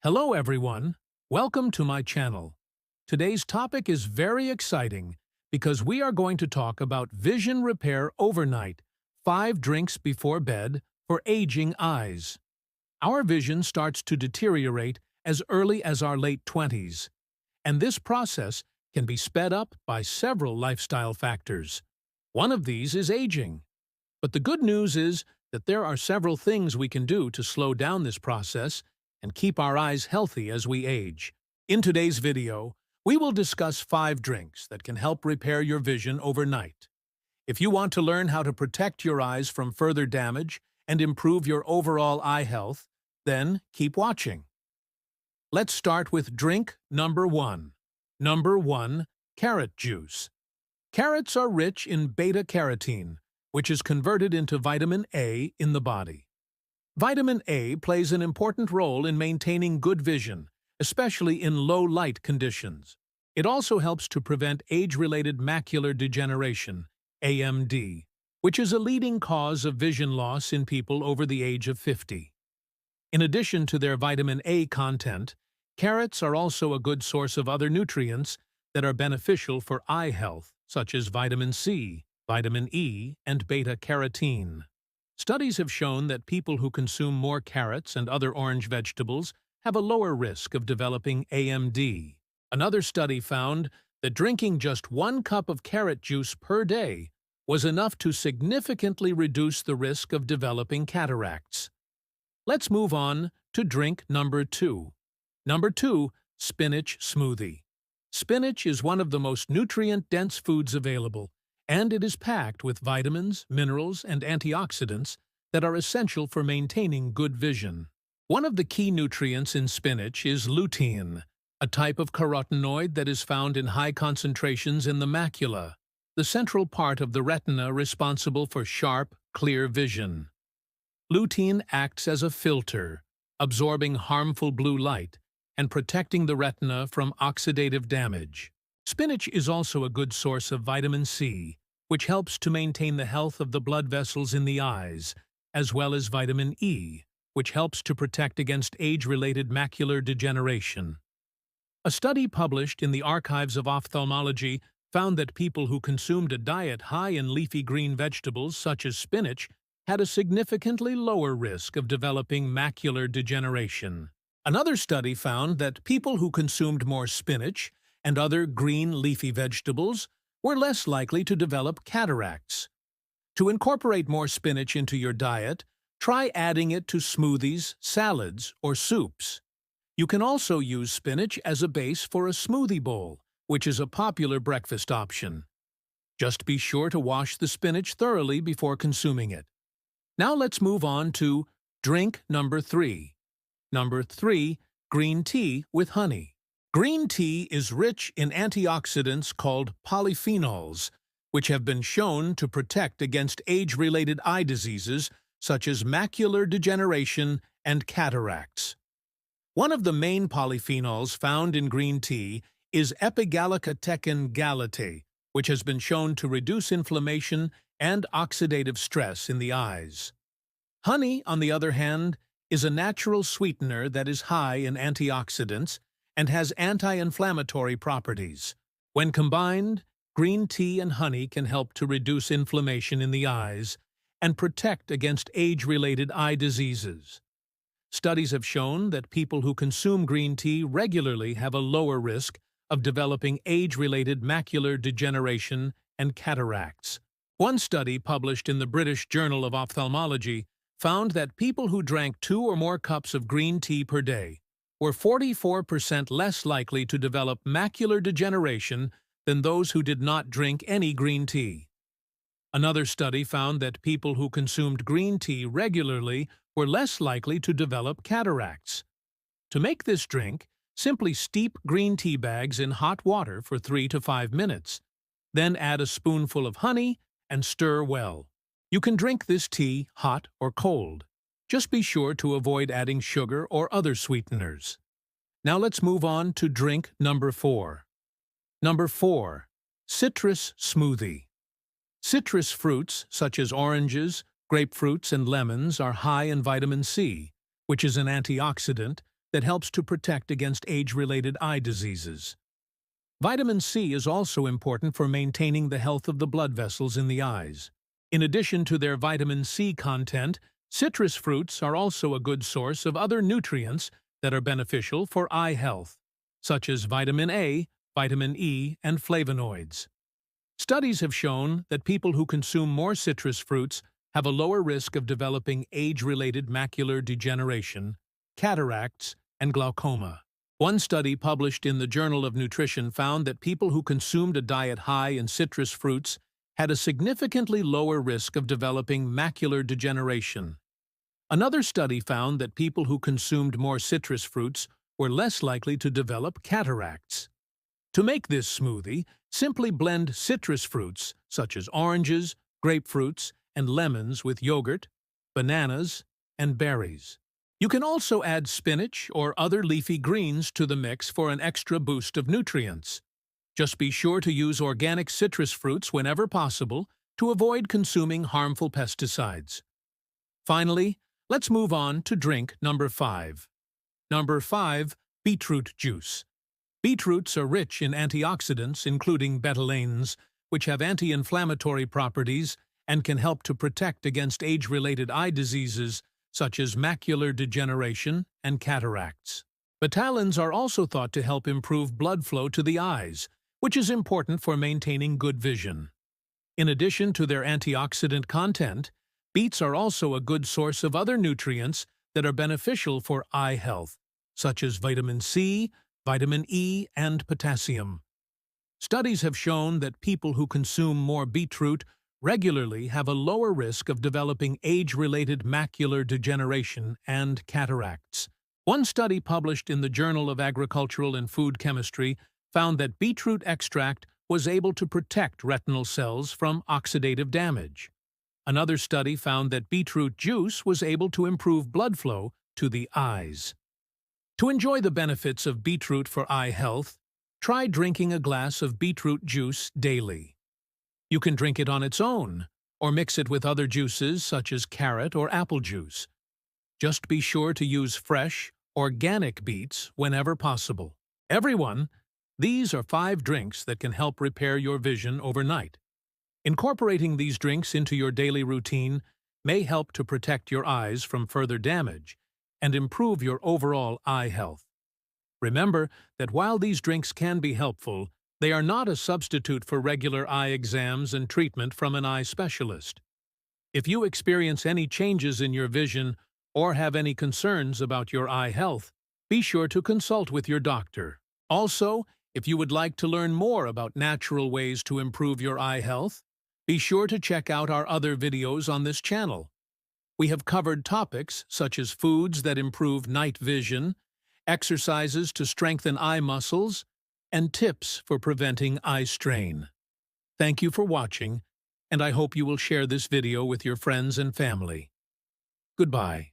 Hello everyone, welcome to my channel. Today's topic is very exciting because we are going to talk about vision repair overnight, 5 drinks before bed for aging eyes. Our vision starts to deteriorate as early as our late 20s, and this process can be sped up by several lifestyle factors. One of these is aging. But the good news is that there are several things we can do to slow down this process and keep our eyes healthy as we age. In today's video, we will discuss 5 drinks that can help repair your vision overnight. If you want to learn how to protect your eyes from further damage and improve your overall eye health, then keep watching. Let's start with drink number 1. Number 1. Carrot juice. Carrots are rich in beta-carotene, which is converted into vitamin A in the body. Vitamin A plays an important role in maintaining good vision, especially in low-light conditions. It also helps to prevent age-related macular degeneration, AMD, which is a leading cause of vision loss in people over the age of 50. In addition to their vitamin A content, carrots are also a good source of other nutrients that are beneficial for eye health, such as vitamin C, vitamin E, and beta-carotene. Studies have shown that people who consume more carrots and other orange vegetables have a lower risk of developing AMD. Another study found that drinking just 1 cup of carrot juice per day was enough to significantly reduce the risk of developing cataracts. Let's move on to drink number 2. Number 2. Spinach smoothie. Spinach is one of the most nutrient-dense foods available, and it is packed with vitamins, minerals, and antioxidants that are essential for maintaining good vision. One of the key nutrients in spinach is lutein, a type of carotenoid that is found in high concentrations in the macula, the central part of the retina responsible for sharp, clear vision. Lutein acts as a filter, absorbing harmful blue light and protecting the retina from oxidative damage. Spinach is also a good source of vitamin C, which helps to maintain the health of the blood vessels in the eyes, as well as vitamin E, which helps to protect against age-related macular degeneration. A study published in the Archives of Ophthalmology found that people who consumed a diet high in leafy green vegetables such as spinach had a significantly lower risk of developing macular degeneration. Another study found that people who consumed more spinach and other green leafy vegetables were less likely to develop cataracts. To incorporate more spinach into your diet, try adding it to smoothies, salads, or soups. You can also use spinach as a base for a smoothie bowl, which is a popular breakfast option. Just be sure to wash the spinach thoroughly before consuming it. Now let's move on to drink number 3. Number 3. Green tea with honey. Green tea is rich in antioxidants called polyphenols, which have been shown to protect against age-related eye diseases such as macular degeneration and cataracts. One of the main polyphenols found in green tea is epigallocatechin gallate, which has been shown to reduce inflammation and oxidative stress in the eyes. Honey, on the other hand, is a natural sweetener that is high in antioxidants and has anti-inflammatory properties. When combined, green tea and honey can help to reduce inflammation in the eyes and protect against age-related eye diseases. Studies have shown that people who consume green tea regularly have a lower risk of developing age-related macular degeneration and cataracts. One study published in the British Journal of Ophthalmology found that people who drank 2 or more cups of green tea per day were 44% less likely to develop macular degeneration than those who did not drink any green tea. Another study found that people who consumed green tea regularly were less likely to develop cataracts. To make this drink, simply steep green tea bags in hot water for 3 to 5 minutes. Then add a spoonful of honey and stir well. You can drink this tea hot or cold. Just be sure to avoid adding sugar or other sweeteners. Now let's move on to drink number 4. Number 4. Citrus smoothie. Citrus fruits, such as oranges, grapefruits, and lemons, are high in vitamin C, which is an antioxidant that helps to protect against age-related eye diseases. Vitamin C is also important for maintaining the health of the blood vessels in the eyes. In addition to their vitamin C content, citrus fruits are also a good source of other nutrients that are beneficial for eye health, such as vitamin A, vitamin E, and flavonoids. Studies have shown that people who consume more citrus fruits have a lower risk of developing age-related macular degeneration, cataracts, and glaucoma. One study published in the Journal of Nutrition found that people who consumed a diet high in citrus fruits had a significantly lower risk of developing macular degeneration. Another study found that people who consumed more citrus fruits were less likely to develop cataracts. To make this smoothie, simply blend citrus fruits such as oranges, grapefruits, and lemons with yogurt, bananas, and berries. You can also add spinach or other leafy greens to the mix for an extra boost of nutrients. Just be sure to use organic citrus fruits whenever possible to avoid consuming harmful pesticides. Finally, let's move on to drink number 5. Number 5. Beetroot juice. Beetroots are rich in antioxidants, including betalains, which have anti-inflammatory properties and can help to protect against age-related eye diseases such as macular degeneration and cataracts. Betalains are also thought to help improve blood flow to the eyes, which is important for maintaining good vision. In addition to their antioxidant content, beets are also a good source of other nutrients that are beneficial for eye health, such as vitamin C, vitamin E, and potassium. Studies have shown that people who consume more beetroot regularly have a lower risk of developing age-related macular degeneration and cataracts. One study published in the Journal of Agricultural and Food Chemistry found that beetroot extract was able to protect retinal cells from oxidative damage. Another study found that beetroot juice was able to improve blood flow to the eyes. To enjoy the benefits of beetroot for eye health, try drinking a glass of beetroot juice daily. You can drink it on its own, or mix it with other juices such as carrot or apple juice. Just be sure to use fresh, organic beets whenever possible. Everyone, these are 5 drinks that can help repair your vision overnight. Incorporating these drinks into your daily routine may help to protect your eyes from further damage and improve your overall eye health. Remember that while these drinks can be helpful, they are not a substitute for regular eye exams and treatment from an eye specialist. If you experience any changes in your vision or have any concerns about your eye health, be sure to consult with your doctor. Also, if you would like to learn more about natural ways to improve your eye health, be sure to check out our other videos on this channel. We have covered topics such as foods that improve night vision, exercises to strengthen eye muscles, and tips for preventing eye strain. Thank you for watching, and I hope you will share this video with your friends and family. Goodbye.